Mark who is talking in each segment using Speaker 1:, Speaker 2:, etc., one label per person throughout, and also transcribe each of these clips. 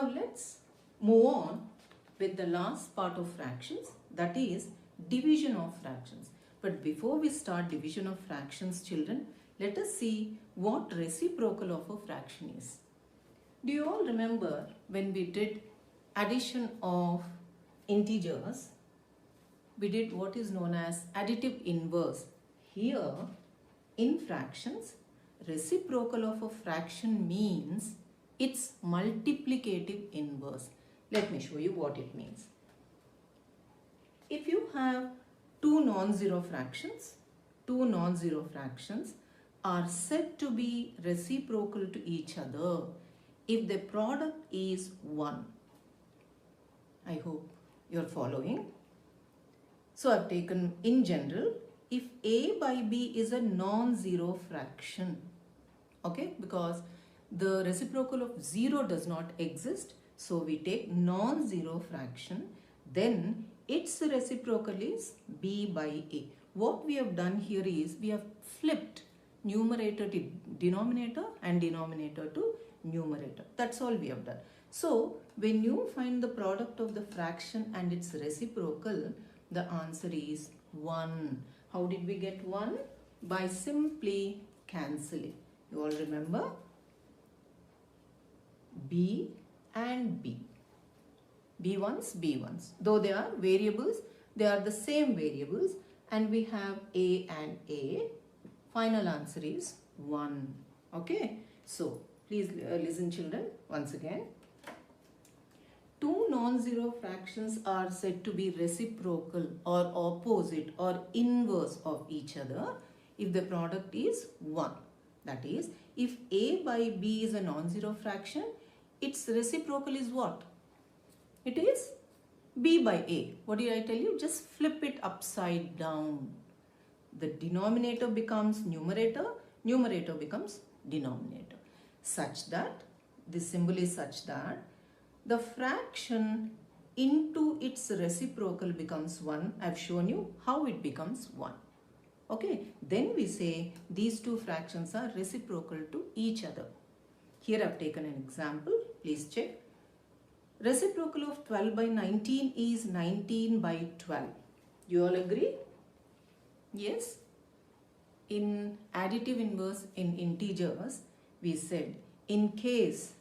Speaker 1: Now let's move on with the last part of fractions, that is division of fractions. But before we start division of fractions, children, let us see what reciprocal of a fraction is. Do you all remember when we did addition of integers? We did what is known as additive inverse. Here in fractions, reciprocal of a fraction means its multiplicative inverse. Let me show you what it means. If you have two non-zero fractions are said to be reciprocal to each other if the product is 1. I hope you're following. So I've taken in general, if A by B is a non-zero fraction, okay, because the reciprocal of 0 does not exist, so we take non-zero fraction, then its reciprocal is B by A. What we have done here is we have flipped numerator to denominator and denominator to numerator. That's all we have done. So when you find the product of the fraction and its reciprocal, the answer is 1. How did we get 1? By simply cancelling. You all remember? B and B. B1s. Though they are variables, they are the same variables, and we have A and A. Final answer is 1. Okay. So please listen, children, once again. Two non-zero fractions are said to be reciprocal or opposite or inverse of each other if the product is 1. That is, if A by B is a non-zero fraction, its reciprocal is what? It is B by A. What did I tell you? Just flip it upside down. The denominator becomes numerator, numerator becomes denominator. Such that, this symbol is such that the fraction into its reciprocal becomes 1. I've shown you how it becomes 1. Okay, then we say these two fractions are reciprocal to each other. Here I've taken an example. Please check. Reciprocal of 12 by 19 is 19 by 12. You all agree? Yes. In additive inverse in integers, we said in case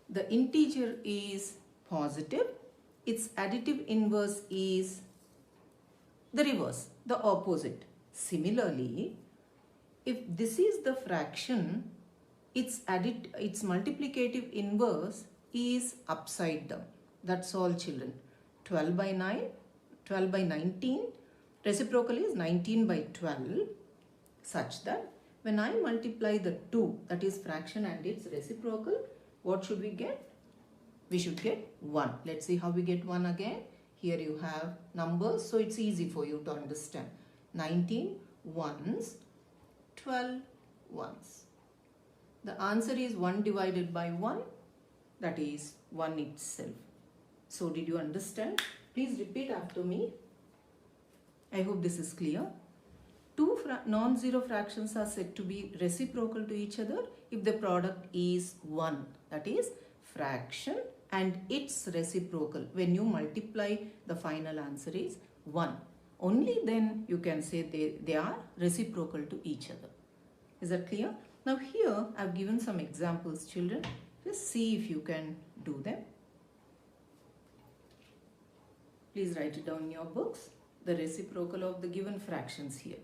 Speaker 1: the integer is positive, its additive inverse is the reverse, the opposite. Similarly, if this is the fraction, its multiplicative inverse is upside down. That's all, children. 12 by 19, reciprocal is 19 by 12, such that when I multiply the two, that is fraction and its reciprocal, what should we get? We should get 1. Let's see how we get 1 again. Here you have numbers, so it's easy for you to understand. 19 ones, 12 ones. The answer is 1 divided by 1, that is 1 itself. So did you understand? Please repeat after me. I hope this is clear. Two non-zero fractions are said to be reciprocal to each other if the product is 1. That is fraction and its reciprocal. When you multiply, the final answer is 1. Only then you can say they are reciprocal to each other. Is that clear? Now here I have given some examples, children. Just see if you can do them. Please write it down in your books. The reciprocal of the given fractions here.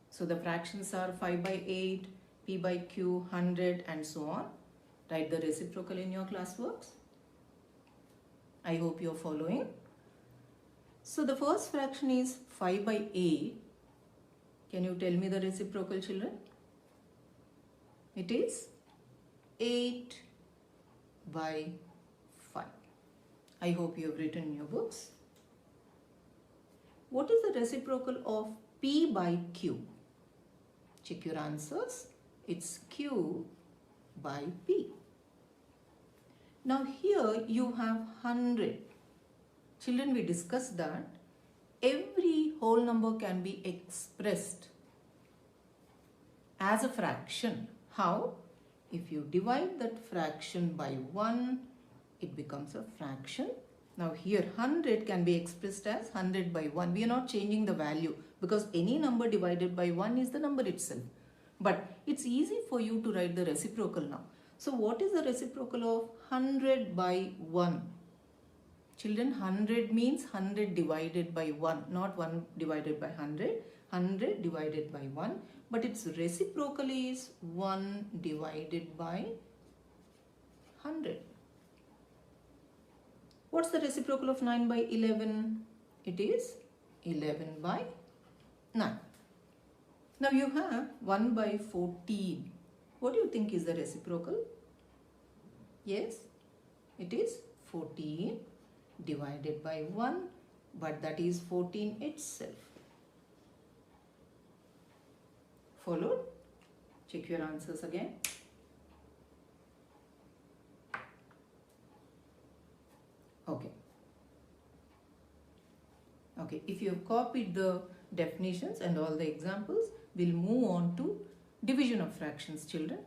Speaker 1: So the fractions are 5 by 8, P by Q, 100 and so on. Write the reciprocal in your classworks. I hope you are following. So the first fraction is 5 by 8. Can you tell me the reciprocal, children? It is 8 by 5. I hope you have written in your books. What is the reciprocal of P by Q? Check your answers. It's Q by P. Now here you have 100. Children, we discussed that every whole number can be expressed as a fraction. How? If you divide that fraction by 1, it becomes a fraction. Now here 100 can be expressed as 100 by 1. We are not changing the value because any number divided by 1 is the number itself. But it's easy for you to write the reciprocal now. So what is the reciprocal of 100 by 1? Children, 100 means 100 divided by 1, not 1 divided by 100. 100 divided by 1, but its reciprocal is 1 divided by 100. What's the reciprocal of 9 by 11? It is 11 by 9. Now you have 1 by 14. What do you think is the reciprocal? Yes, it is 14 divided by 1, but that is 14 itself. Followed? Check your answers again. Okay. Okay, if you have copied the definitions and all the examples, we'll move on to division of fractions, children.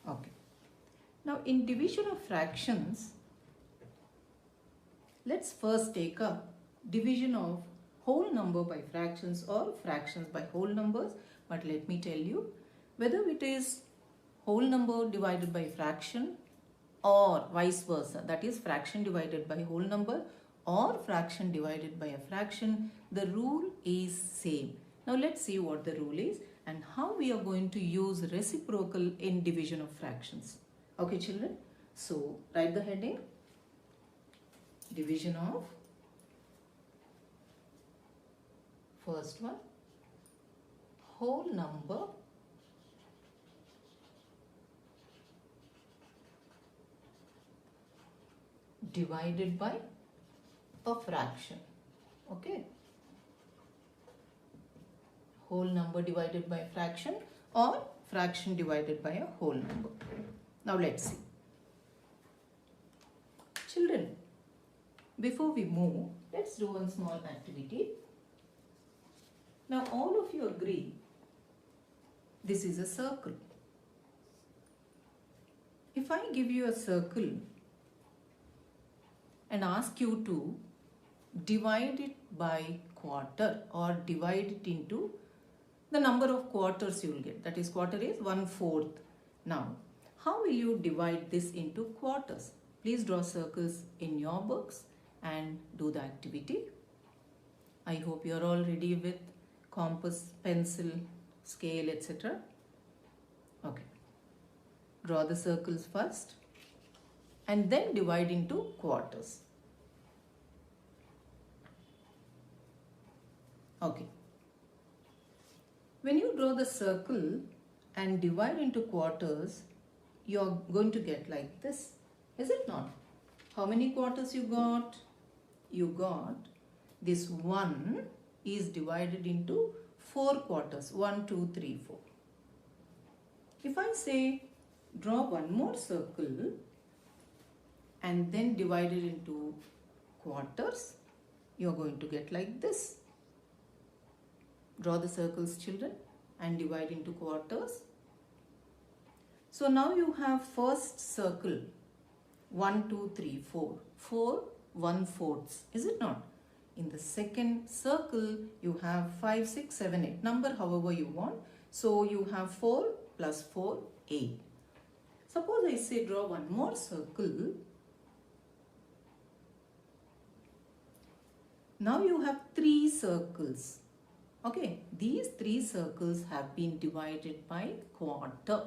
Speaker 1: Okay. Now in division of fractions, let's first take up division of whole number by fractions or fractions by whole numbers. But let me tell you, whether it is whole number divided by fraction or vice versa, that is fraction divided by whole number or fraction divided by a fraction, the rule is same. Now let's see what the rule is and how we are going to use reciprocal in division of fractions. Okay children, so write the heading, division of, first one, whole number divided by a fraction. Okay, whole number divided by a fraction or fraction divided by a whole number. Now let's see. Children, before we move, let's do one small activity. Now all of you agree this is a circle. If I give you a circle and ask you to divide it by quarter or divide it into the number of quarters you will get, that is quarter is 1/4. Now how will you divide this into quarters? Please draw circles in your books and do the activity. I hope you are all ready with compass, pencil, scale, etc. Okay. Draw the circles first and then divide into quarters. Okay. When you draw the circle and divide into quarters, you are going to get like this. Is it not? How many quarters you got? You got this 1 is divided into 4 quarters. 1, 2, 3, 4. If I say draw one more circle and then divide it into quarters, you are going to get like this. Draw the circles, children, and divide into quarters. So now you have first circle 1, 2, 3, 4. 4 1/4. Is it not? In the second circle you have 5, 6, 7, 8. Number however you want. So you have 4 plus 4, 8. Suppose I say draw one more circle. Now you have 3 circles. Okay, these 3 circles have been divided by quarter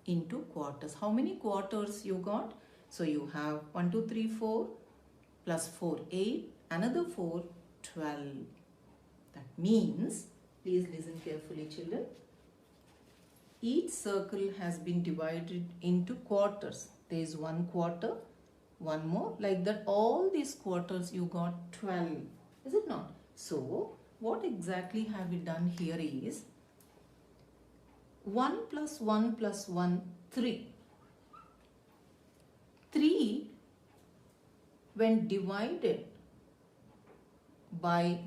Speaker 1: into quarters. How many quarters you got? So you have 1, 2, 3, 4 plus 4, 8, another 4, 12. That means, please listen carefully children, each circle has been divided into quarters. There is 1 quarter, one more, like that all these quarters you got 12. Is it not? So, what exactly have we done here is 1 plus 1 plus 1, 3. 3 when divided by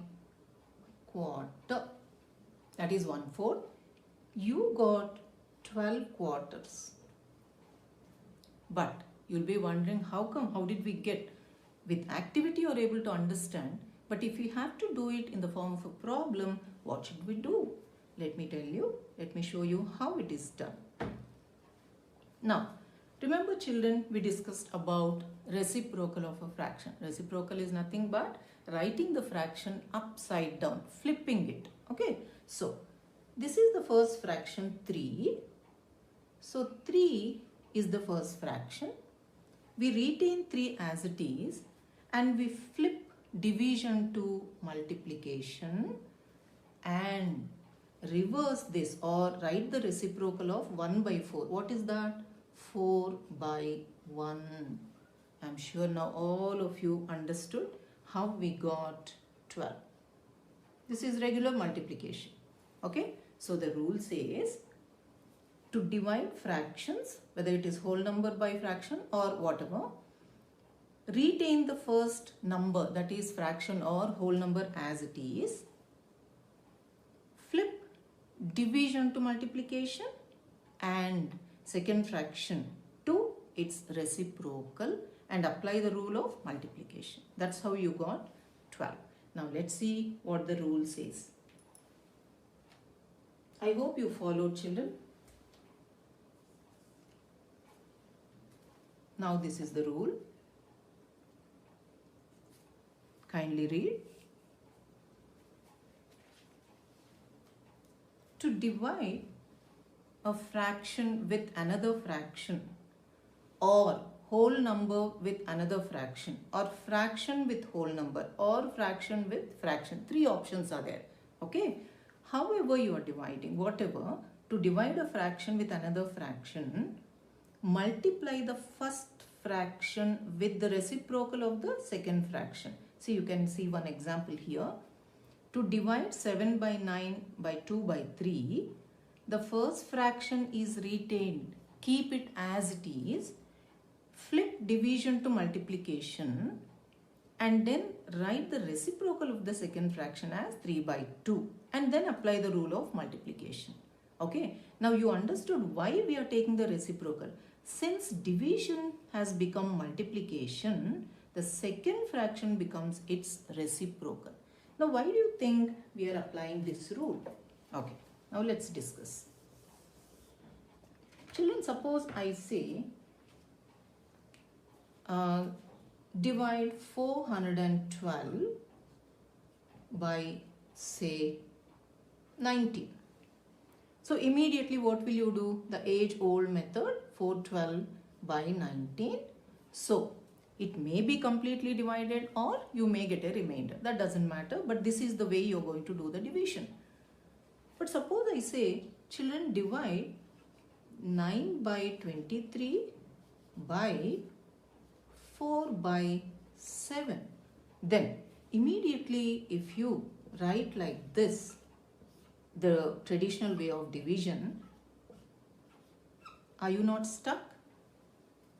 Speaker 1: quarter, that is 1/4, you got 12 quarters. But you'll be wondering, how come? How did we get? With activity you're able to understand, but if we have to do it in the form of a problem, what should we do? Let me tell you, let me show you how it is done. Now, remember children, we discussed about reciprocal of a fraction. Reciprocal is nothing but writing the fraction upside down, flipping it. Okay, so this is the first fraction 3. So 3 is the first fraction. We retain 3 as it is and we flip division to multiplication and reverse this or write the reciprocal of 1/4. What is that? 4/1. I'm sure now all of you understood how we got 12. This is regular multiplication. Okay, so the rule says to divide fractions, whether it is whole number by fraction or whatever, retain the first number, that is fraction or whole number, as it is, flip division to multiplication and second fraction to its reciprocal and apply the rule of multiplication. That's how you got 12. Now let's see what the rule says. I hope you followed, children. Now this is the rule. Kindly read. To divide a fraction with another fraction or whole number with another fraction or fraction with whole number or fraction with fraction. 3 options are there. Okay. However you are dividing, whatever, to divide a fraction with another fraction, multiply the first fraction with the reciprocal of the second fraction. See, you can see one example here. To divide 7/9 by 2/3, the first fraction is retained. Keep it as it is. Flip division to multiplication and then write the reciprocal of the second fraction as 3/2 and then apply the rule of multiplication. Okay, now you understood why we are taking the reciprocal. Since division has become multiplication, the second fraction becomes its reciprocal. Now why do you think we are applying this rule? Okay, now let's discuss. Children, suppose I say divide 412 by say 19. So immediately what will you do? The age-old method, 412 by 19. So it may be completely divided or you may get a remainder. That doesn't matter, but this is the way you're going to do the division. But suppose I say, children, divide 9 by 23 by 4/7. Then immediately if you write like this, the traditional way of division, are you not stuck?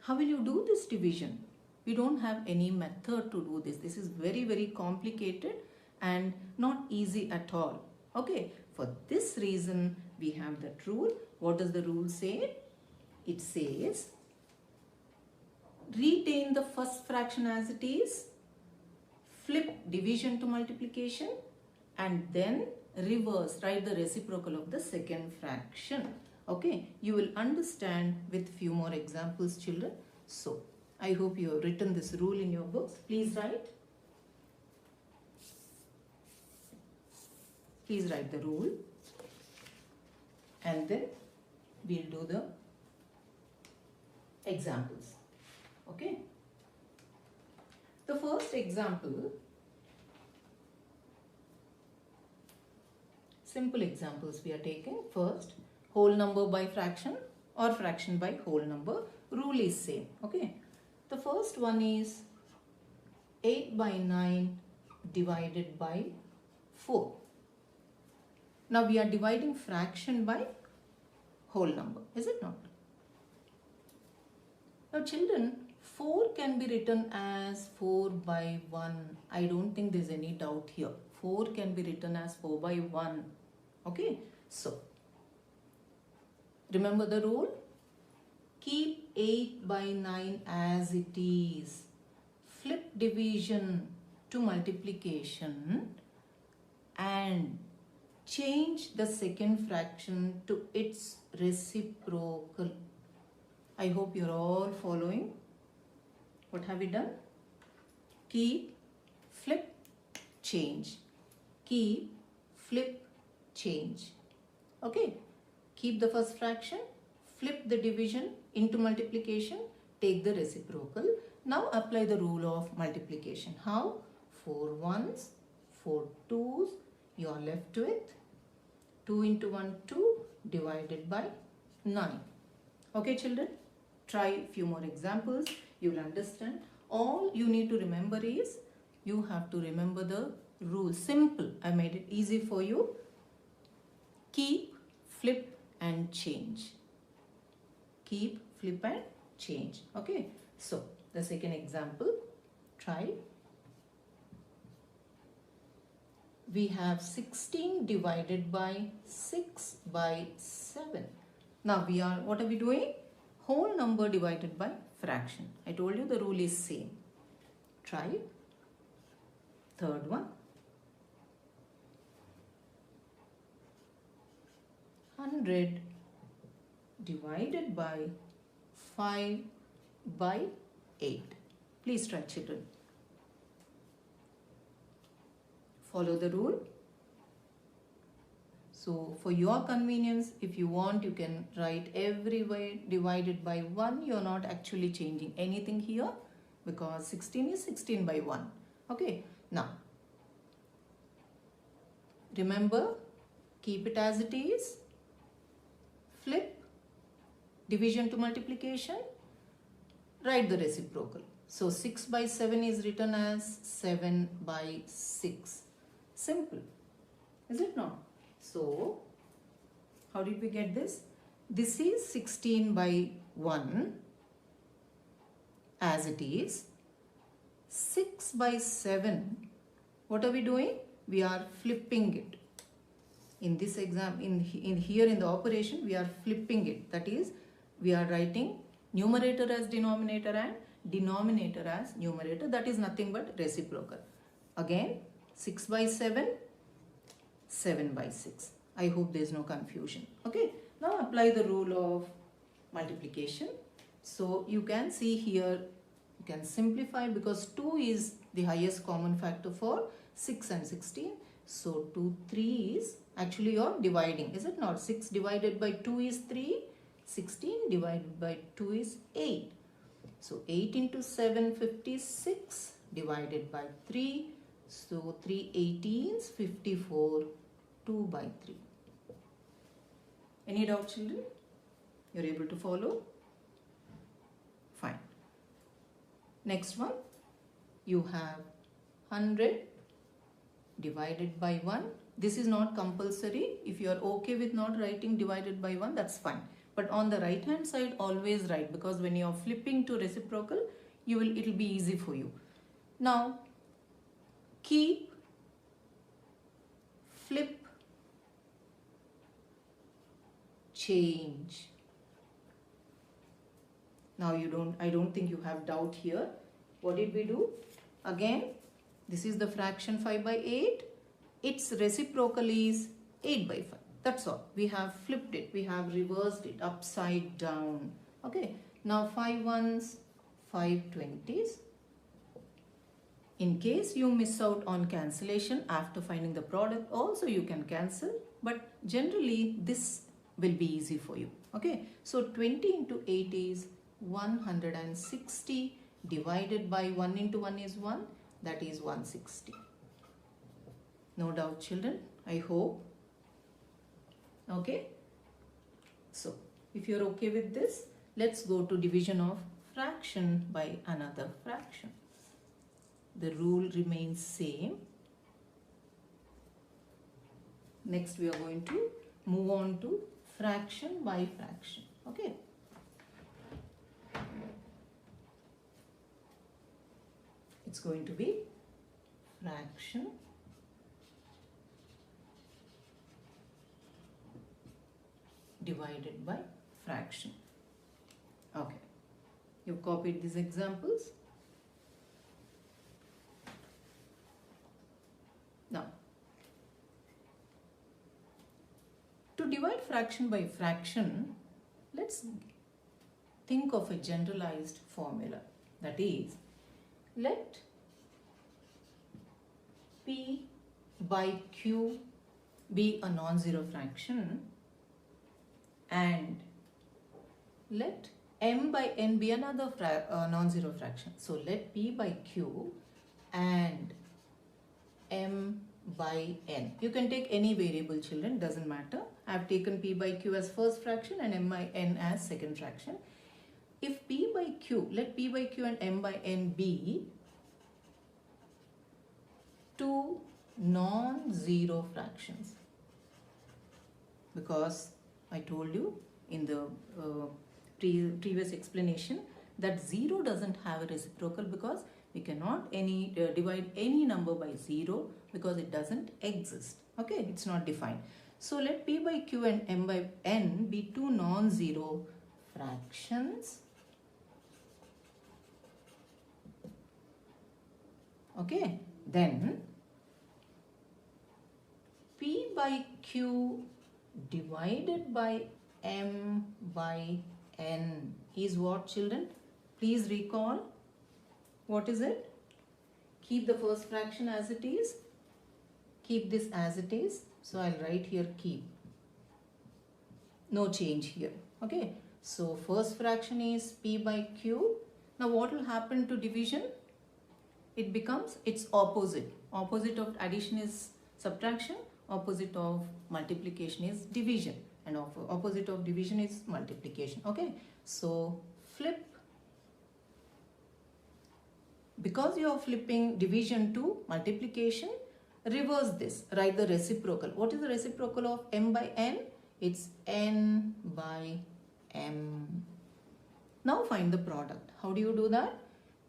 Speaker 1: How will you do this division? We don't have any method to do this. This is very, very complicated and not easy at all. Okay, for this reason we have that rule. What does the rule say? It says retain the first fraction as it is, flip division to multiplication and then reverse, write the reciprocal of the second fraction. Okay, you will understand with few more examples, children. So I hope you have written this rule in your books. Please write. Please write the rule and then we'll do the examples. Okay. The first example, simple examples we are taking. First, whole number by fraction or fraction by whole number. Rule is same. Okay. The first one is 8/9 divided by 4. Now we are dividing fraction by whole number, is it not? Now children, 4 can be written as 4 by 1. I don't think there's any doubt here. 4 can be written as 4 by 1. Okay, so remember the rule? Keep 8 by 9 as it is. Flip division to multiplication and change the second fraction to its reciprocal. I hope you're all following. What have we done? Keep, flip, change. Keep, flip, change. Okay. Keep the first fraction, flip the division into multiplication, take the reciprocal. Now apply the rule of multiplication. How? 4 ones, 4 twos, you are left with 2 into 1, 2 divided by 9. Okay children, try a few more examples, you will understand. All you need to remember is, you have to remember the rule. Simple, I made it easy for you. Keep, flip and change. Keep, flip and change. Okay, so the second example, try. We have 16 divided by 6 by 7. Now what are we doing? Whole number divided by fraction. I told you the rule is same. Try. Third one. 100 divided by 5 by 8. Please try children. Follow the rule. So for your convenience, if you want, you can write every way divided by 1. You are not actually changing anything here because 16 is 16 by 1. Okay. Now, remember, keep it as it is. Flip, division to multiplication, write the reciprocal. So 6 by 7 is written as 7 by 6. Simple, is it not? So, how did we get this? This is 16 by 1 as it is. 6 by 7, what are we doing? We are flipping it. In this exam, here in the operation, we are flipping it. That is, we are writing numerator as denominator and denominator as numerator. That is nothing but reciprocal. Again, 6 by 7, 7 by 6. I hope there is no confusion. Okay. Now apply the rule of multiplication. So you can see here, you can simplify because 2 is the highest common factor for 6 and 16. So 2, 3 is, actually you are dividing, is it not? 6 divided by 2 is 3. 16 divided by 2 is 8. So 8 into 7, 56 divided by 3. So 3 18s, 54, 2 by 3. Any doubt children? You're able to follow? Fine. Next one, you have 100 divided by 1. This is not compulsory. If you are okay with not writing divided by 1, that's fine. But on the right hand side, always write, because when you are flipping to reciprocal, it will be easy for you. Now, keep, flip, change. Now I don't think you have doubt here. What did we do? Again, this is the fraction 5 by 8. Its reciprocal is 8 by 5. That's all. We have flipped it. We have reversed it upside down. Okay. Now 5 ones, 5 20s. In case you miss out on cancellation after finding the product, also you can cancel. But generally this will be easy for you. Okay. So 20 into 8 is 160 divided by 1 into 1 is 1. That is 160. No doubt children, I hope. Okay. So if you're okay with this, let's go to division of fraction by another fraction. The rule remains same. Next we are going to move on to fraction by fraction. Okay. It's going to be fraction divided by fraction. Okay, you've copied these examples. Now, to divide fraction by fraction, let's think of a generalized formula. That is, let P by Q be a non-zero fraction and let M by N be another non-zero fraction. So let P by Q and M by N. You can take any variable, children, doesn't matter. I have taken P by Q as first fraction and M by N as second fraction. If P by Q, let P by Q and M by N be two non-zero fractions, because I told you in the previous explanation that 0 doesn't have a reciprocal, because we cannot divide any number by 0 because it doesn't exist. Okay, it's not defined. So let P by Q and M by N be two non-zero fractions. Okay, then P by Q divided by M by N is what, children? Please recall. What is it? Keep the first fraction as it is. Keep this as it is. So I'll write here keep. No change here. Okay. So first fraction is P by Q. Now what will happen to division? It becomes its opposite. Opposite of addition is subtraction. Opposite of multiplication is division. And opposite of division is multiplication. Okay. So flip. Because you are flipping division to multiplication, reverse this. Write the reciprocal. What is the reciprocal of M by N? It's N by M. Now find the product. How do you do that?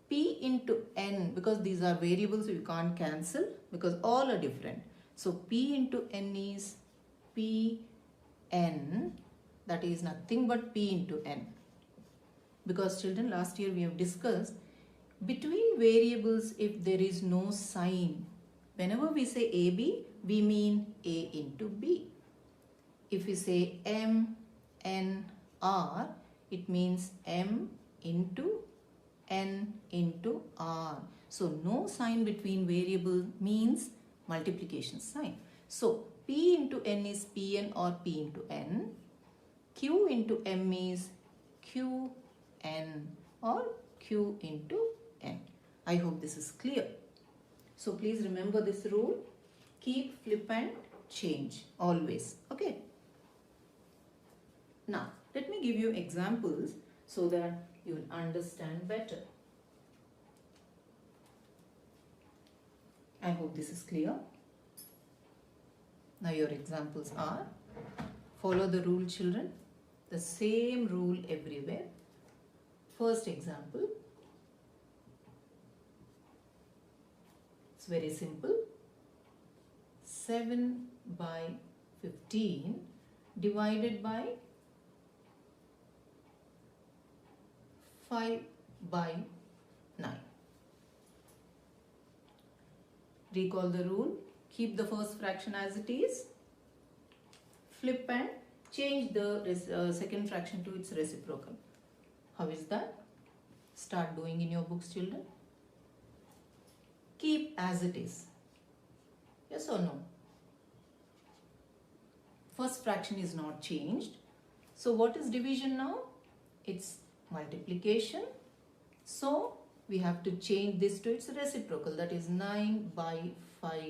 Speaker 1: P into N, because these are variables, you can't cancel because all are different. So P into N is Pn, that is nothing but P into N. Because children, last year we have discussed, between variables, if there is no sign, whenever we say AB, we mean A into B. If we say M, N, R, it means M into N into R. So no sign between variable means multiplication sign. So P into N is Pn or P into N. Q into M is Qn or Q into N. I hope this is clear. So please remember this rule. Keep, flip and change always. Okay. Now let me give you examples so that you will understand better. I hope this is clear. Now your examples are, follow the rule, children. The same rule everywhere. First example. It's very simple. 7 by 15 divided by 5 by 9. Recall the rule. Keep the first fraction as it is. Flip and change the second fraction to its reciprocal. How is that? Start doing in your books, children. Keep as it is. Yes or no? First fraction is not changed. So what is division now? It's multiplication. So we have to change this to its reciprocal, that is 9 by 5.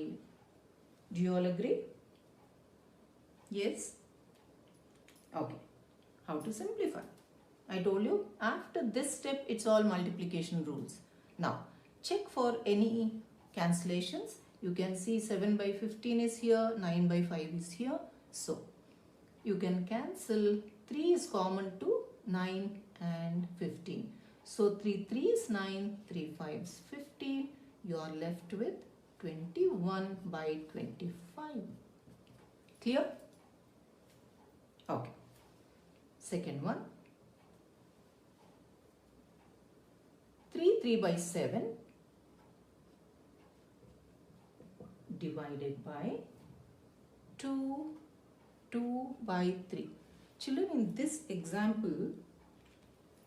Speaker 1: Do you all agree? Yes? Okay. How to simplify? I told you after this step it's all multiplication rules. Now check for any cancellations. You can see 7 by 15 is here, 9 by 5 is here. So you can cancel. 3 is common to 9 and 15. So 3 3 is 9, 3 5 is 15. You are left with 21 by 25. Clear? Okay. Second one. 3 by 7 divided by 2 by 3. Children, in this example,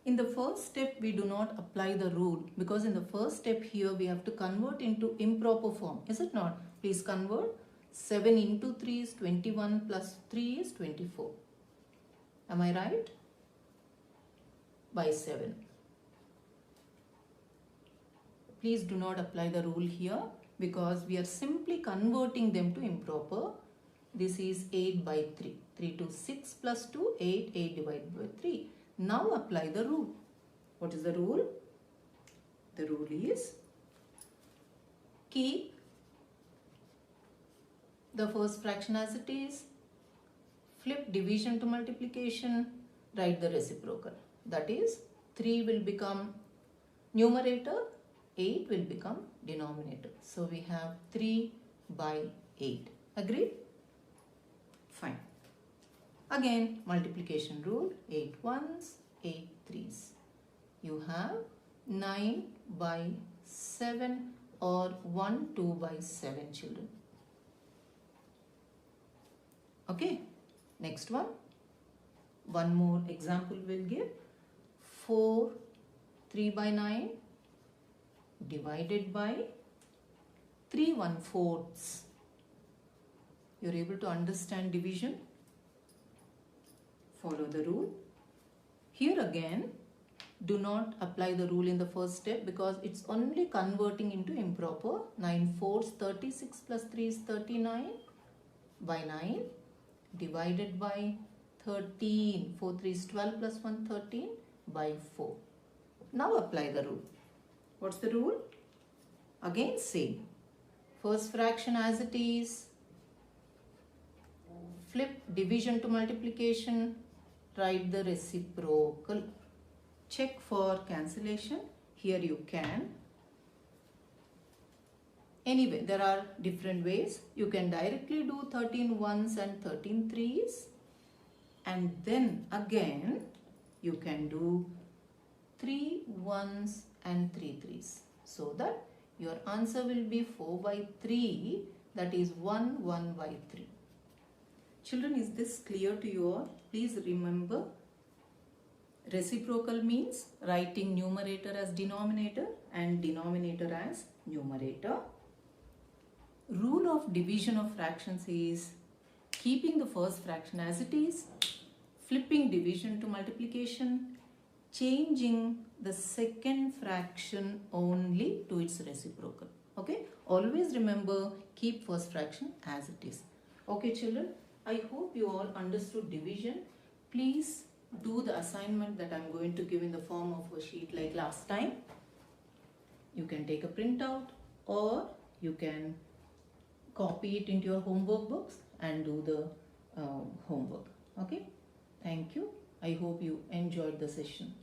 Speaker 1: in the first step we do not apply the rule, because in the first step here we have to convert into improper form. Is it not? Please convert. 7 into 3 is 21 plus 3 is 24. Am I right? By 7. Please do not apply the rule here, because we are simply converting them to improper. This is 8 by 3. 3 to 6 plus 2, 8. 8 divided by 3. Now apply the rule. What is the rule? The rule is keep the first fraction as it is, flip division to multiplication, write the reciprocal. That is, 3 will become numerator, 8 will become denominator. So we have 3 by 8. Agreed? Fine. Again, multiplication rule, 8 ones, 8 threes. You have 9 by 7 or 1, 2 by 7 children. Okay, next one. One more example we'll give. 4, 3 by 9 divided by 3 1/4. You're able to understand division? Follow the rule. Here again, do not apply the rule in the first step, because it's only converting into improper. 9 4s 36 plus 3 is 39 by 9 divided by 13. 4 3 is 12 plus 1 13 by 4. Now apply the rule. What's the rule? Again same. First fraction as it is, flip division to multiplication, write the reciprocal. Check for cancellation. Here you can. Anyway, there are different ways. You can directly do 13 ones and 13 threes. And then again, you can do 3 ones and 3 threes. So that your answer will be 4 by 3. That is 1 1 by 3. Children, is this clear to you all? Please remember, reciprocal means writing numerator as denominator and denominator as numerator. Rule of division of fractions is keeping the first fraction as it is, flipping division to multiplication, changing the second fraction only to its reciprocal. Okay? Always remember, keep first fraction as it is. Okay children, I hope you all understood division. Please do the assignment that I am going to give in the form of a sheet like last time. You can take a printout or you can copy it into your homework books and do the homework. Okay? Thank you. I hope you enjoyed the session.